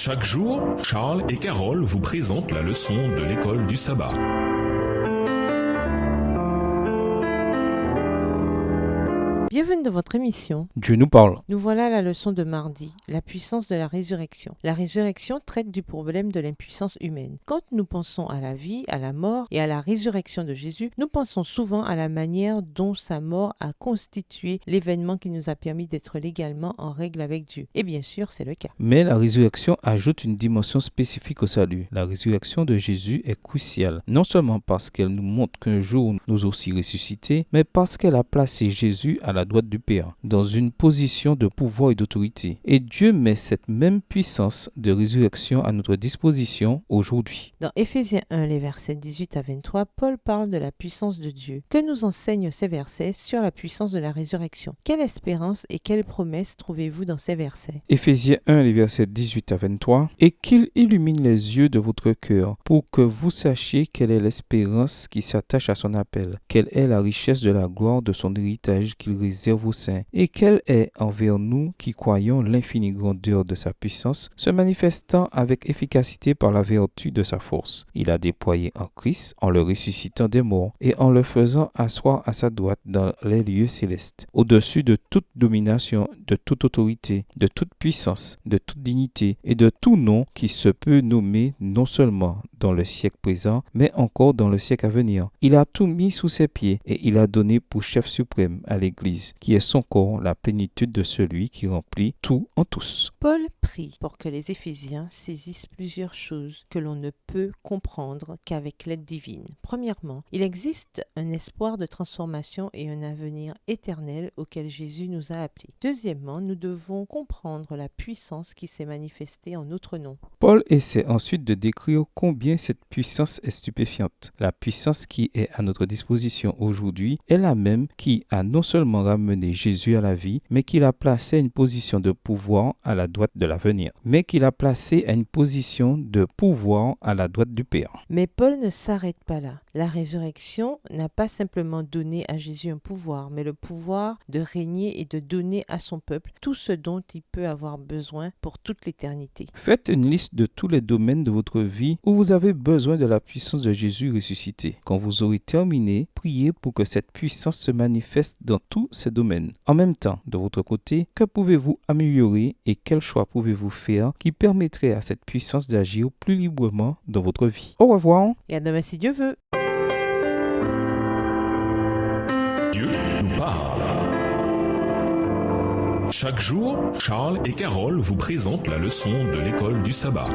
Chaque jour, Charles et Carole vous présentent la leçon de l'école du sabbat. Bienvenue dans votre émission. Dieu nous parle. Nous voilà à la leçon de mardi, la puissance de la résurrection. La résurrection traite du problème de l'impuissance humaine. Quand nous pensons à la vie, à la mort et à la résurrection de Jésus, nous pensons souvent à la manière dont sa mort a constitué l'événement qui nous a permis d'être légalement en règle avec Dieu. Et bien sûr, c'est le cas. Mais la résurrection ajoute une dimension spécifique au salut. La résurrection de Jésus est cruciale, non seulement parce qu'elle nous montre qu'un jour nous aussi ressuscités, mais parce qu'elle a placé Jésus à la droite du Père, dans une position de pouvoir et d'autorité. Et Dieu met cette même puissance de résurrection à notre disposition aujourd'hui. Dans Éphésiens 1, les versets 18 à 23, Paul parle de la puissance de Dieu. Que nous enseignent ces versets sur la puissance de la résurrection? Quelle espérance et quelle promesse trouvez-vous dans ces versets? Éphésiens 1, les versets 18 à 23. Et qu'il illumine les yeux de votre cœur, pour que vous sachiez quelle est l'espérance qui s'attache à son appel, quelle est la richesse de la gloire de son héritage qu'il réserve aux saints, et quelle est envers nous qui croyons l'infinie grandeur de sa puissance, se manifestant avec efficacité par la vertu de sa force. Il a déployé en Christ, en le ressuscitant des morts, et en le faisant asseoir à sa droite dans les lieux célestes, au-dessus de toute domination, de toute autorité, de toute puissance, de toute dignité, et de tout nom qui se peut nommer non seulement dans le siècle présent, mais encore dans le siècle à venir. Il a tout mis sous ses pieds, et il a donné pour chef suprême à l'Église, qui est son corps, la plénitude de celui qui remplit tout en tous. Paul prie pour que les Éphésiens saisissent plusieurs choses que l'on ne peut comprendre qu'avec l'aide divine. Premièrement, il existe un espoir de transformation et un avenir éternel auquel Jésus nous a appelés. Deuxièmement, nous devons comprendre la puissance qui s'est manifestée en notre nom. Paul essaie ensuite de décrire combien cette puissance est stupéfiante. La puissance qui est à notre disposition aujourd'hui est la même qui a non seulement ramené Jésus à la vie, mais qui l'a placé à une position de pouvoir à la droite de l'avenir, du Père. Mais Paul ne s'arrête pas là. La résurrection n'a pas simplement donné à Jésus un pouvoir, mais le pouvoir de régner et de donner à son peuple tout ce dont il peut avoir besoin pour toute l'éternité. Faites une liste de tous les domaines de votre vie où vous avez besoin de la puissance de Jésus ressuscité. Quand vous aurez terminé, priez pour que cette puissance se manifeste dans tous ces domaines. En même temps, de votre côté, que pouvez-vous améliorer et quel choix pouvez-vous faire qui permettrait à cette puissance d'agir plus librement dans votre vie? Au revoir. Et à demain si Dieu veut. Dieu nous parle. Chaque jour, Charles et Carole vous présentent la leçon de l'école du sabbat.